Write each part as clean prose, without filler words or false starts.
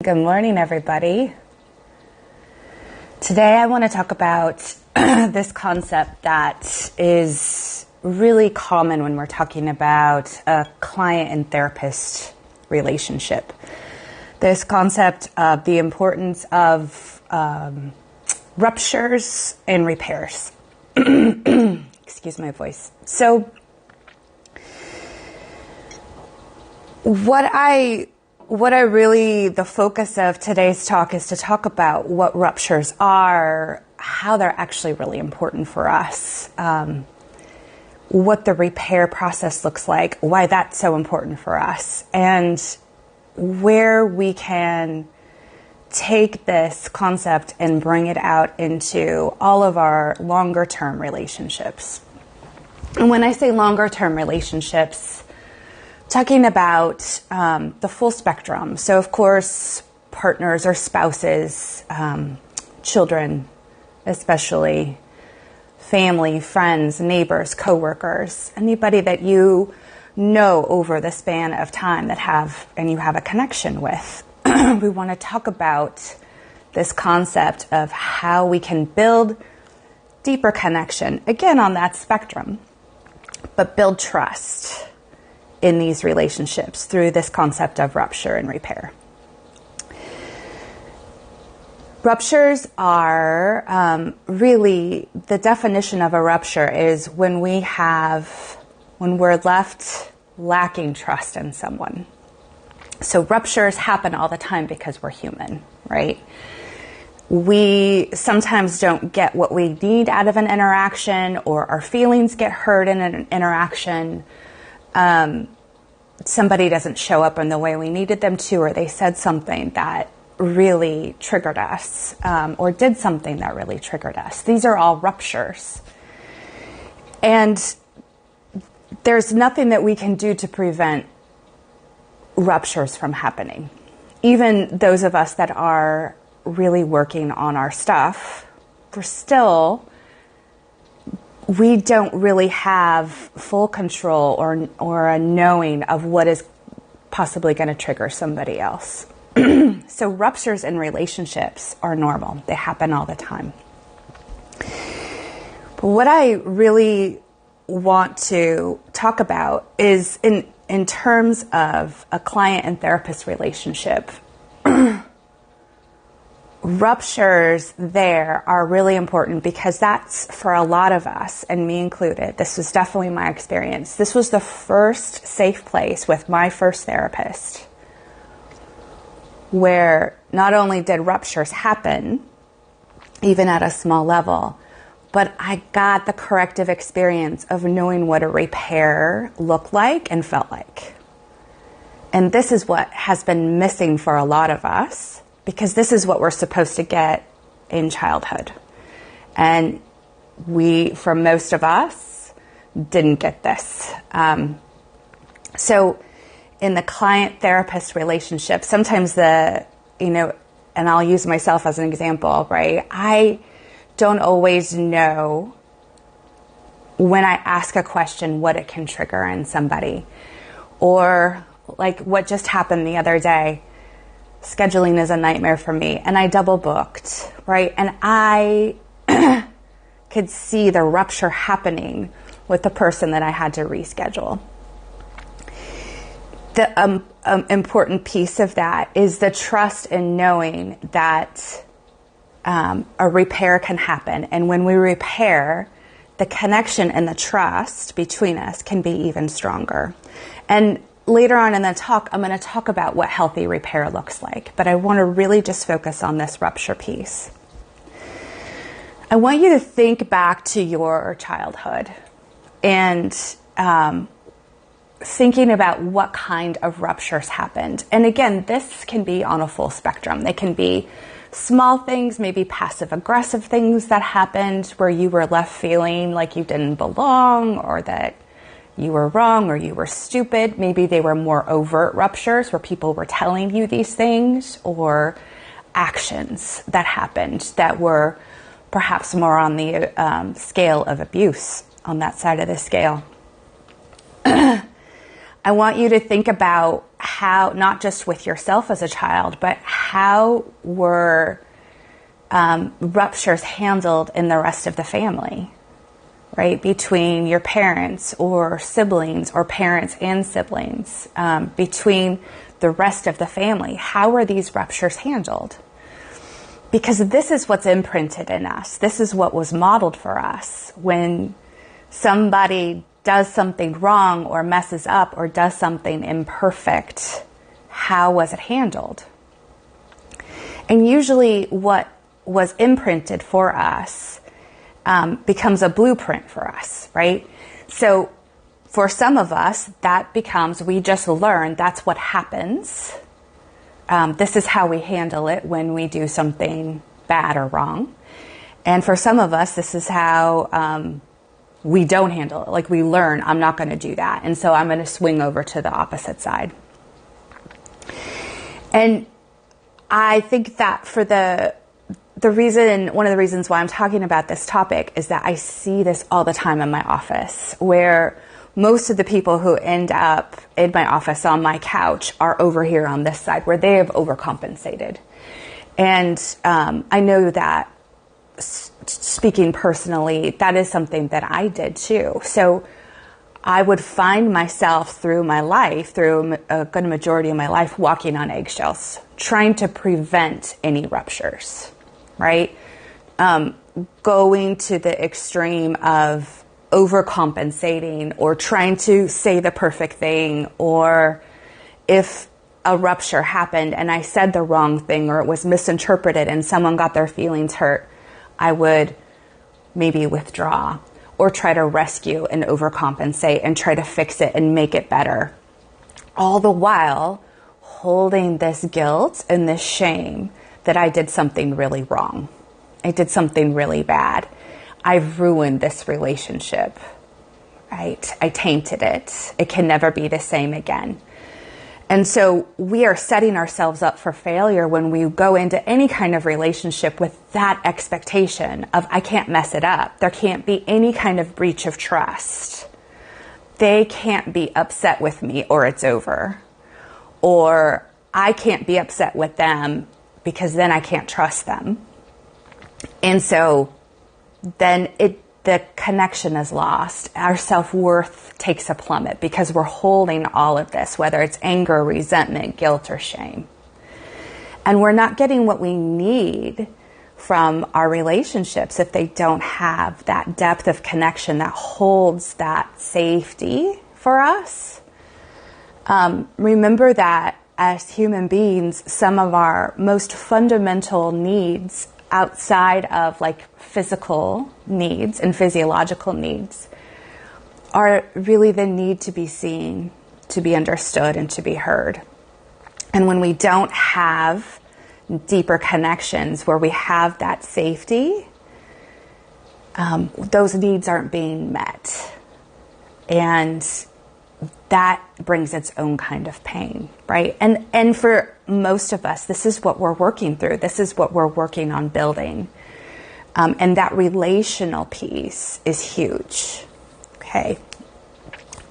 Good morning, everybody. Today I want to talk about this concept that is really common when we're talking about a client and therapist relationship. This concept of the importance of ruptures and repairs. Excuse my voice. So the focus of today's talk is to talk about what ruptures are, how they're actually really important for us, what the repair process looks like, why that's so important for us, and where we can take this concept and bring it out into all of our longer term relationships. And when I say longer term relationships, talking about the full spectrum. So, of course, partners or spouses, children, especially family, friends, neighbors, coworkers, anybody that you know over the span of time you have a connection with. We want to talk about this concept of how we can build deeper connection, again on that spectrum, but build trust in these relationships through this concept of rupture and repair. Ruptures are really, the definition of a rupture is when we're left lacking trust in someone. So ruptures happen all the time because we're human, right? We sometimes don't get what we need out of an interaction, or our feelings get hurt in an interaction. Somebody doesn't show up in the way we needed them to, or they said something that really triggered us, or did something that really triggered us. These are all ruptures. And there's nothing that we can do to prevent ruptures from happening. Even those of us that are really working on our stuff, we don't really have full control or a knowing of what is possibly going to trigger somebody else. So ruptures in relationships are normal. They happen all the time. But what I really want to talk about is in terms of a client and therapist relationship. Ruptures there are really important because that's, for a lot of us, and me included, this was definitely my experience. This was the first safe place with my first therapist where not only did ruptures happen, even at a small level, but I got the corrective experience of knowing what a repair looked like and felt like. And this is what has been missing for a lot of us, because this is what we're supposed to get in childhood. And for most of us, didn't get this. So in the client-therapist relationship, sometimes and I'll use myself as an example, right? I don't always know when I ask a question what it can trigger in somebody. Or like what just happened the other day. Scheduling is a nightmare for me, and I double booked, right? And I could see the rupture happening with the person that I had to reschedule. The important piece of that is the trust in knowing that a repair can happen. And when we repair, the connection and the trust between us can be even stronger. And later on in the talk, I'm going to talk about what healthy repair looks like, but I want to really just focus on this rupture piece. I want you to think back to your childhood and thinking about what kind of ruptures happened. And again, this can be on a full spectrum. They can be small things, maybe passive-aggressive things that happened where you were left feeling like you didn't belong, or that you were wrong, or you were stupid. Maybe they were more overt ruptures where people were telling you these things, or actions that happened that were perhaps more on the scale of abuse, on that side of the scale. I want you to think about how, not just with yourself as a child, but how were ruptures handled in the rest of the family, right? Between your parents or siblings, or parents and siblings, between the rest of the family. How were these ruptures handled? Because this is what's imprinted in us. This is what was modeled for us. When somebody does something wrong or messes up or does something imperfect, how was it handled? And usually what was imprinted for us becomes a blueprint for us, right? So for some of us, that becomes, we just learn that's what happens. This is how we handle it when we do something bad or wrong. And for some of us, this is how we don't handle it. Like we learn, I'm not going to do that. And so I'm going to swing over to the opposite side. And I think that for one of the reasons why I'm talking about this topic is that I see this all the time in my office, where most of the people who end up in my office on my couch are over here on this side, where they have overcompensated. And I know that, speaking personally, that is something that I did too. So I would find myself through my life, through a good majority of my life, walking on eggshells, trying to prevent any ruptures, right? Going to the extreme of overcompensating or trying to say the perfect thing, or if a rupture happened and I said the wrong thing or it was misinterpreted and someone got their feelings hurt, I would maybe withdraw or try to rescue and overcompensate and try to fix it and make it better. All the while holding this guilt and this shame that I did something really wrong. I did something really bad. I've ruined this relationship, right? I tainted it. It can never be the same again. And so we are setting ourselves up for failure when we go into any kind of relationship with that expectation of, I can't mess it up. There can't be any kind of breach of trust. They can't be upset with me or it's over. Or I can't be upset with them because then I can't trust them. And so then the connection is lost. Our self-worth takes a plummet because we're holding all of this, whether it's anger, resentment, guilt, or shame. And we're not getting what we need from our relationships if they don't have that depth of connection that holds that safety for us. Remember that as human beings, some of our most fundamental needs outside of like physical needs and physiological needs are really the need to be seen, to be understood, and to be heard. And when we don't have deeper connections where we have that safety, those needs aren't being met. And that brings its own kind of pain, right? And for most of us, this is what we're working through. This is what we're working on building. And that relational piece is huge, okay?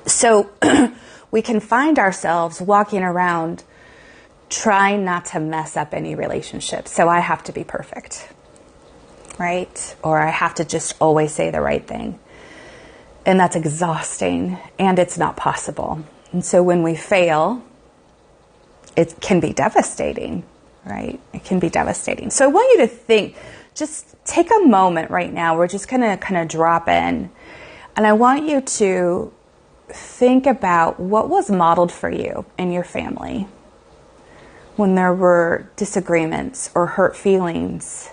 So we can find ourselves walking around trying not to mess up any relationship. So I have to be perfect, right? Or I have to just always say the right thing. And that's exhausting, and it's not possible. And so when we fail, it can be devastating, right? It can be devastating. So I want you to think, just take a moment right now. We're just going to kind of drop in. And I want you to think about what was modeled for you in your family when there were disagreements or hurt feelings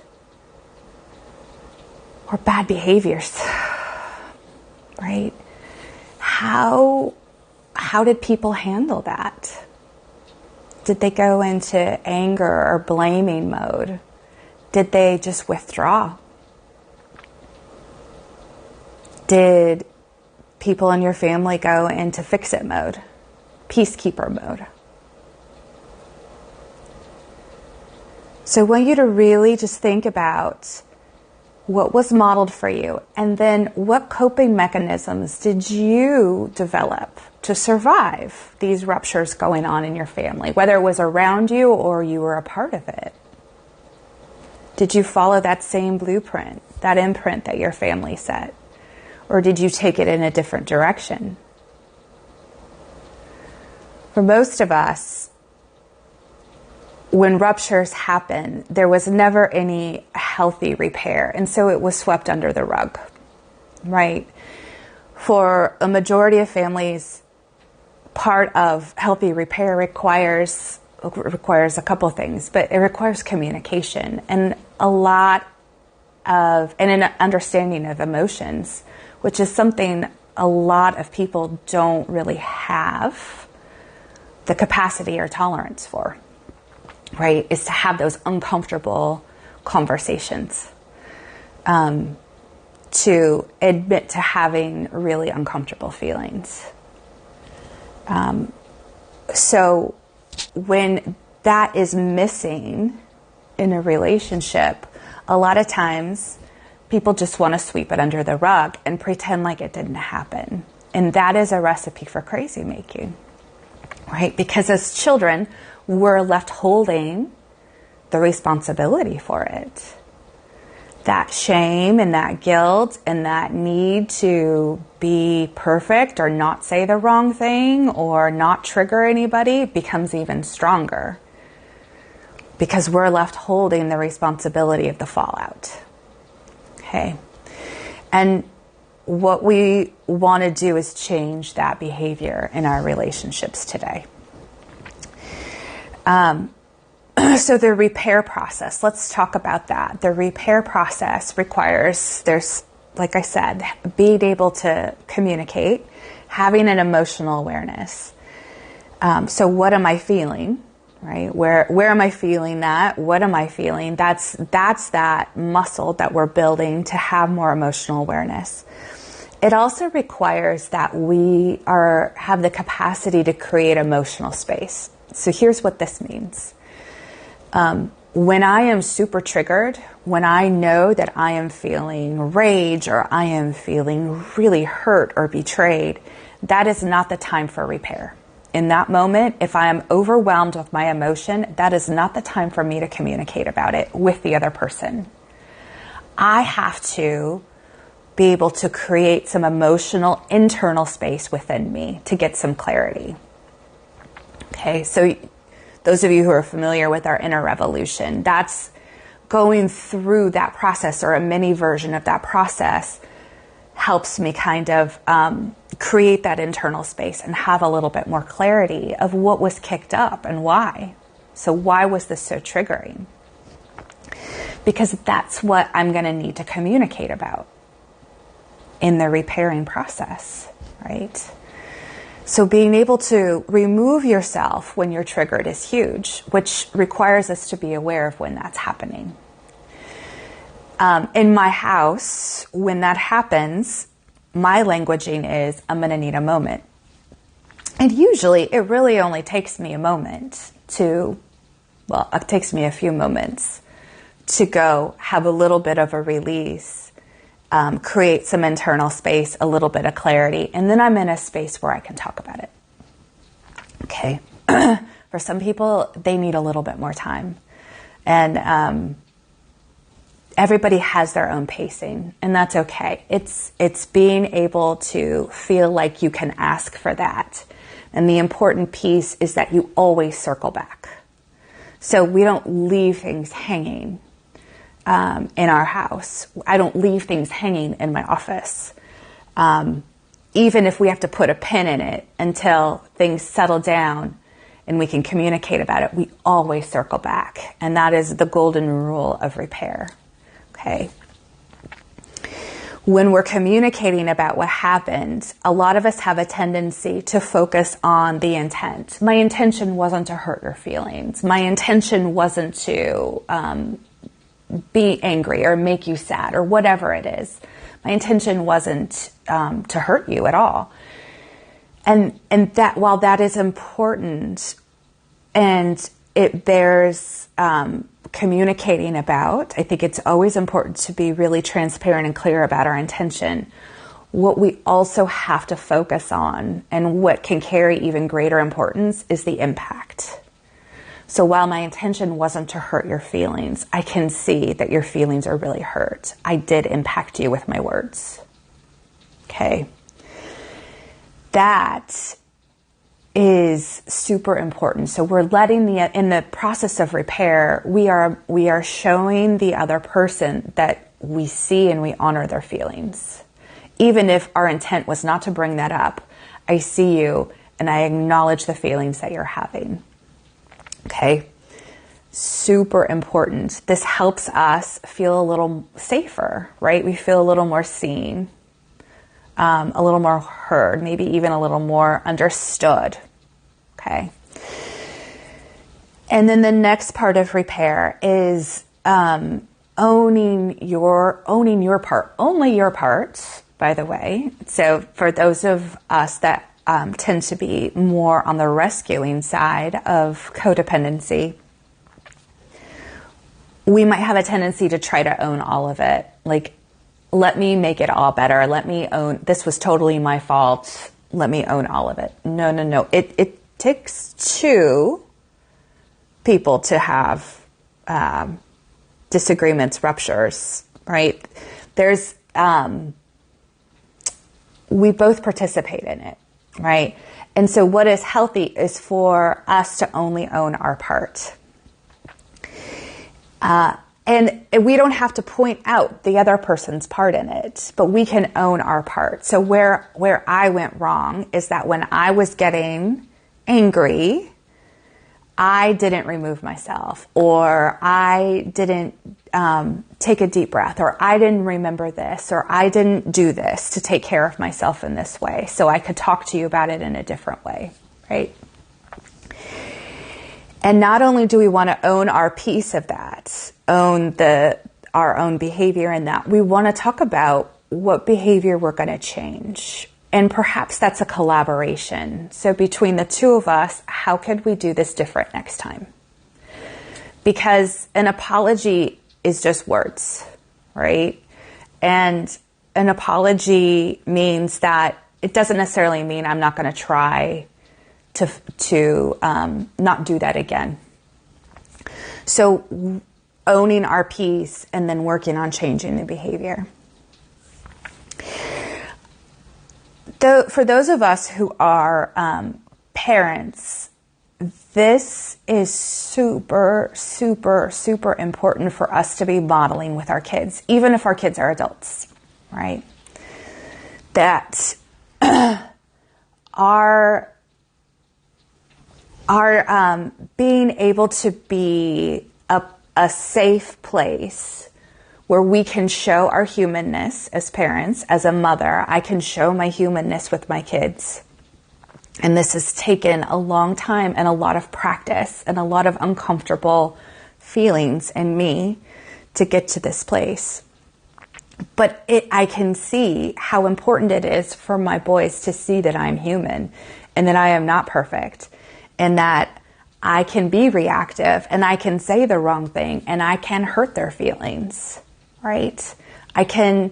or bad behaviors. Right? How did people handle that? Did they go into anger or blaming mode? Did they just withdraw? Did people in your family go into fix-it mode, peacekeeper mode? So I want you to really just think about what was modeled for you, and then what coping mechanisms did you develop to survive these ruptures going on in your family, whether it was around you or you were a part of it? Did you follow that same blueprint, that imprint that your family set? Or did you take it in a different direction? For most of us, when ruptures happen, there was never any healthy repair. And so it was swept under the rug, right? For a majority of families, part of healthy repair requires a couple of things, but it requires communication and an understanding of emotions, which is something a lot of people don't really have the capacity or tolerance for, right? Is to have those uncomfortable conversations, to admit to having really uncomfortable feelings. So when that is missing in a relationship, a lot of times people just want to sweep it under the rug and pretend like it didn't happen. And that is a recipe for crazy making, right? Because as children, we're left holding the responsibility for it. That shame and that guilt and that need to be perfect or not say the wrong thing or not trigger anybody becomes even stronger because we're left holding the responsibility of the fallout. Okay? And what we want to do is change that behavior in our relationships today. So the repair process, let's talk about that. The repair process requires, like I said, being able to communicate, having an emotional awareness. So what am I feeling, right? Where am I feeling that? What am I feeling? That's that muscle that we're building to have more emotional awareness. It also requires that we have the capacity to create emotional space. So here's what this means. When I am super triggered, when I know that I am feeling rage or I am feeling really hurt or betrayed, that is not the time for repair. In that moment, if I am overwhelmed with my emotion, that is not the time for me to communicate about it with the other person. I have to be able to create some emotional internal space within me to get some clarity. Okay, so those of you who are familiar with our inner revolution, that's going through that process, or a mini version of that process helps me kind of create that internal space and have a little bit more clarity of what was kicked up and why. So why was this so triggering? Because that's what I'm going to need to communicate about in the repairing process, right? So being able to remove yourself when you're triggered is huge, which requires us to be aware of when that's happening. In my house, when that happens, my languaging is, I'm going to need a moment. And usually it really only takes me it takes me a few moments to go have a little bit of a release, create some internal space, a little bit of clarity, and then I'm in a space where I can talk about it. Okay. For some people, they need a little bit more time. And everybody has their own pacing, and that's okay. It's being able to feel like you can ask for that. And the important piece is that you always circle back. So we don't leave things hanging in our house. I don't leave things hanging in my office. Even if we have to put a pin in it until things settle down and we can communicate about it, we always circle back. And that is the golden rule of repair. Okay. When we're communicating about what happened, a lot of us have a tendency to focus on the intent. My intention wasn't to hurt your feelings. My intention wasn't to be angry or make you sad or whatever it is. My intention wasn't to hurt you at all. And that while that is important and it bears communicating about, I think it's always important to be really transparent and clear about our intention. What we also have to focus on, and what can carry even greater importance, is the impact. So while my intention wasn't to hurt your feelings, I can see that your feelings are really hurt. I did impact you with my words. Okay. That is super important. So we're in the process of repair, we are showing the other person that we see and we honor their feelings. Even if our intent was not to bring that up, I see you and I acknowledge the feelings that you're having. Okay? Super important. This helps us feel a little safer, right? We feel a little more seen, a little more heard, maybe even a little more understood. Okay? And then the next part of repair is owning your part, only your part, by the way. So for those of us that tend to be more on the rescuing side of codependency, we might have a tendency to try to own all of it. Like, let me make it all better. Let me own, this was totally my fault. Let me own all of it. No. It takes two people to have disagreements, ruptures, right? There's, we both participate in it, right? And so what is healthy is for us to only own our part. And we don't have to point out the other person's part in it, but we can own our part. So where I went wrong is that when I was getting angry, I didn't remove myself, or I didn't take a deep breath, or I didn't remember this, or I didn't do this to take care of myself in this way so I could talk to you about it in a different way, right? And not only do we want to own our piece of that, own our own behavior in that, we want to talk about what behavior we're going to change. And perhaps that's a collaboration. So between the two of us, how could we do this different next time? Because an apology is just words, right? And an apology means that it doesn't necessarily mean I'm not going to try to not do that again. So owning our piece and then working on changing the behavior. For those of us who are parents, this is super, super, super important for us to be modeling with our kids, even if our kids are adults, right? That our being able to be a safe place where we can show our humanness as parents. As a mother, I can show my humanness with my kids. And this has taken a long time and a lot of practice and a lot of uncomfortable feelings in me to get to this place. But I can see how important it is for my boys to see that I'm human and that I am not perfect, and that I can be reactive and I can say the wrong thing and I can hurt their feelings, right? I can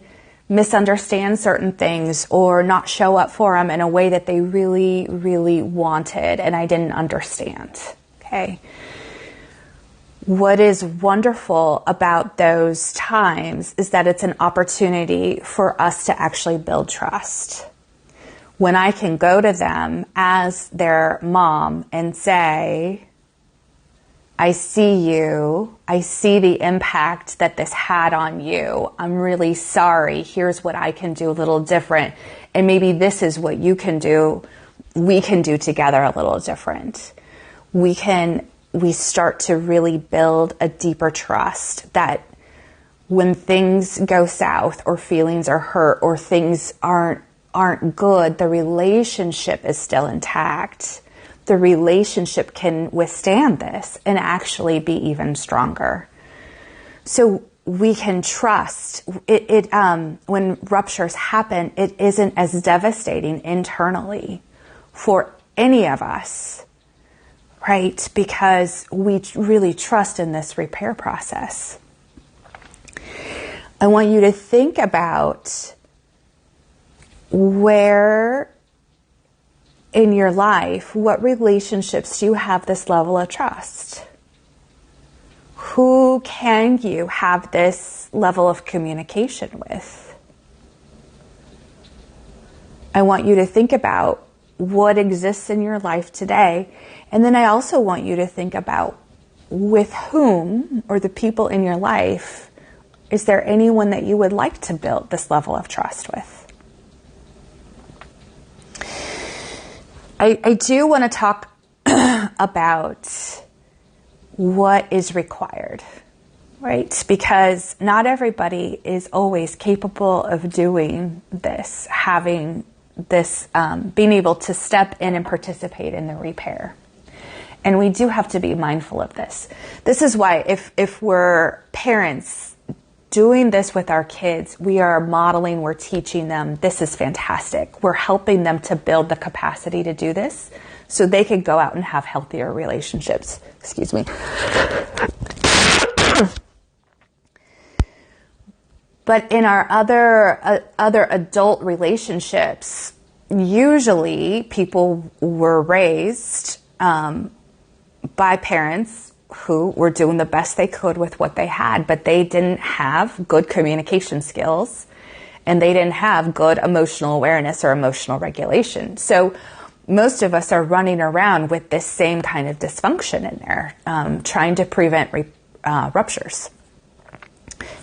misunderstand certain things or not show up for them in a way that they really, really wanted and I didn't understand, okay? What is wonderful about those times is that it's an opportunity for us to actually build trust. When I can go to them as their mom and say, I see you, I see the impact that this had on you. I'm really sorry. Here's what I can do a little different. And maybe this is what you can do. We can do together a little different. We start to really build a deeper trust that when things go south or feelings are hurt or things aren't good, the relationship is still intact. The relationship can withstand this and actually be even stronger. So we can trust it. When ruptures happen, it isn't as devastating internally for any of us, right? Because we really trust in this repair process. I want you to think about where in your life, what relationships do you have this level of trust? Who can you have this level of communication with? I want you to think about what exists in your life today. And then I also want you to think about with whom, or the people in your life, is there anyone that you would like to build this level of trust with? I do want to talk about what is required, right? Because not everybody is always capable of doing this, having this, being able to step in and participate in the repair. And we do have to be mindful of this. This is why if we're parents doing this with our kids, we are modeling, we're teaching them, this is fantastic. We're helping them to build the capacity to do this so they can go out and have healthier relationships. Excuse me. But in our other adult relationships, usually people were raised by parents who were doing the best they could with what they had, but they didn't have good communication skills and they didn't have good emotional awareness or emotional regulation. So most of us are running around with this same kind of dysfunction in there, trying to prevent ruptures,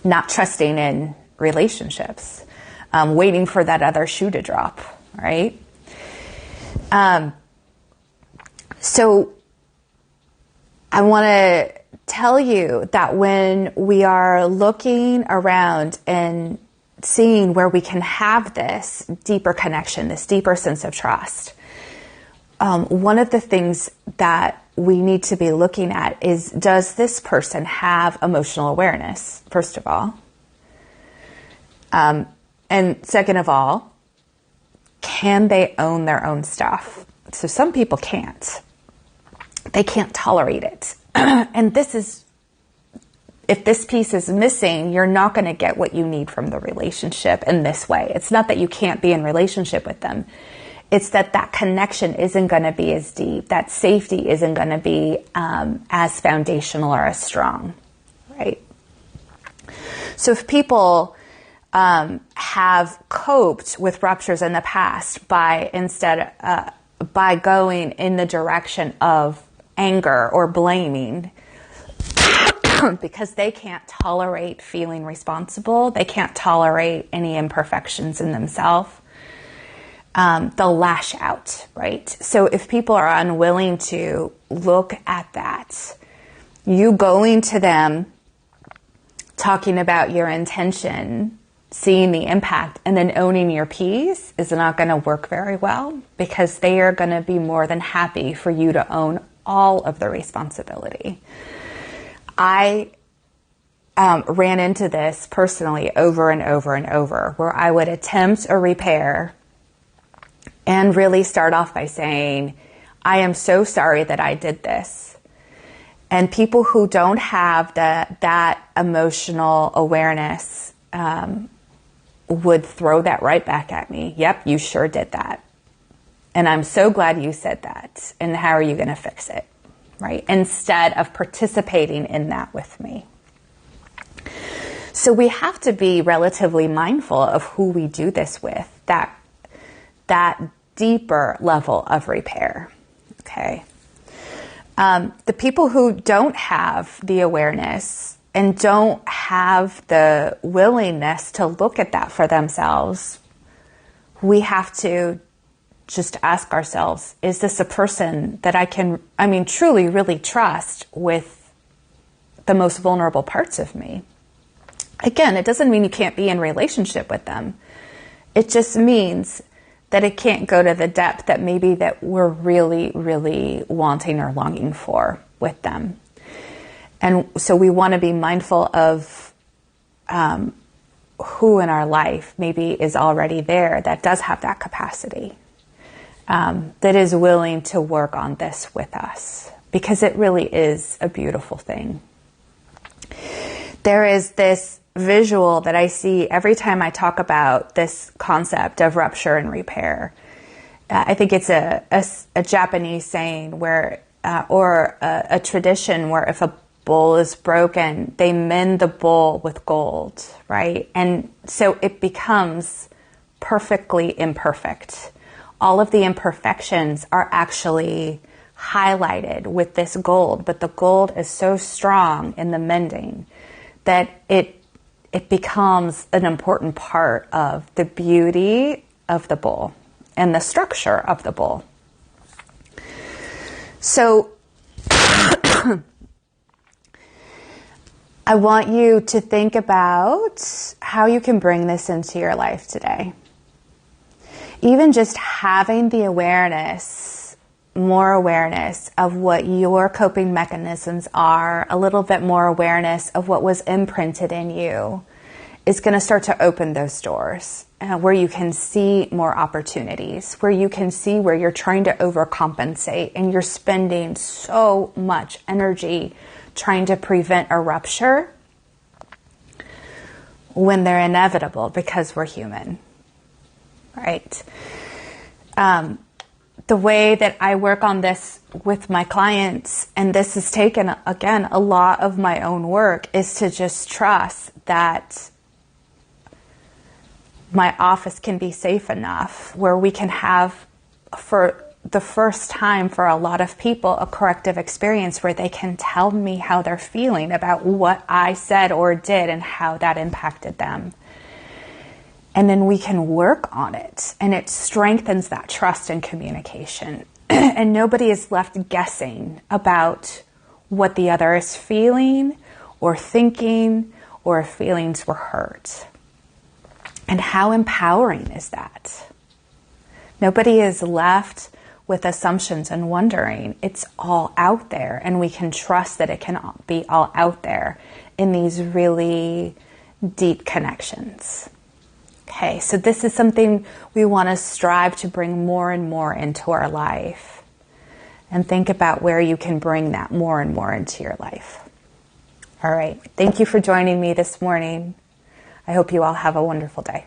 not trusting in relationships, waiting for that other shoe to drop, right? So I want to tell you that when we are looking around and seeing where we can have this deeper connection, this deeper sense of trust, one of the things that we need to be looking at is, does this person have emotional awareness, first of all? And second of all, can they own their own stuff? So some people can't. They can't tolerate it. And this is, if this piece is missing, you're not going to get what you need from the relationship in this way. It's not that you can't be in relationship with them. It's that that connection isn't going to be as deep. That safety isn't going to be as foundational or as strong, right? So if people have coped with ruptures in the past by going in the direction of anger or blaming, because they can't tolerate feeling responsible, they can't tolerate any imperfections in themselves, they'll lash out, right? So if people are unwilling to look at that, you going to them, talking about your intention, seeing the impact, and then owning your piece is not going to work very well, because they are going to be more than happy for you to own all of the responsibility. I ran into this personally over and over and over, where I would attempt a repair and really start off by saying, I am so sorry that I did this. And people who don't have that emotional awareness would throw that right back at me. Yep, you sure did that. And I'm so glad you said that. And how are you going to fix it? Right? Instead of participating in that with me. So we have to be relatively mindful of who we do this with, that deeper level of repair. Okay. The people who don't have the awareness and don't have the willingness to look at that for themselves, we have to just ask ourselves, is this a person that I can, truly, really trust with the most vulnerable parts of me? Again, it doesn't mean you can't be in relationship with them. It just means that it can't go to the depth that maybe that we're really, really wanting or longing for with them. And so we want to be mindful of who in our life maybe is already there that does have that capacity, that is willing to work on this with us, because it really is a beautiful thing. there is this visual that I see every time I talk about this concept of rupture and repair. I think it's a Japanese saying where, or a tradition where if a bowl is broken, they mend the bowl with gold, right? And so it becomes perfectly imperfect. All of the imperfections are actually highlighted with this gold, but the gold is so strong in the mending that it becomes an important part of the beauty of the bowl and the structure of the bowl. So I want you to think about how you can bring this into your life today. Even just having the awareness, more awareness of what your coping mechanisms are, a little bit more awareness of what was imprinted in you, is going to start to open those doors where you can see more opportunities, where you can see where you're trying to overcompensate and you're spending so much energy trying to prevent a rupture when they're inevitable because we're human, right? The way that I work on this with my clients, and this has taken, again, a lot of my own work, is to just trust that my office can be safe enough where we can have, for the first time for a lot of people, a corrective experience where they can tell me how they're feeling about what I said or did and how that impacted them. And then we can work on it, and it strengthens that trust and communication. And nobody is left guessing about what the other is feeling or thinking, or if feelings were hurt. And how empowering is that? Nobody is left with assumptions and wondering. It's all out there, and we can trust that it can be all out there in these really deep connections. Okay, so this is something we want to strive to bring more and more into our life. And think about where you can bring that more and more into your life. All right, thank you for joining me this morning. I hope you all have a wonderful day.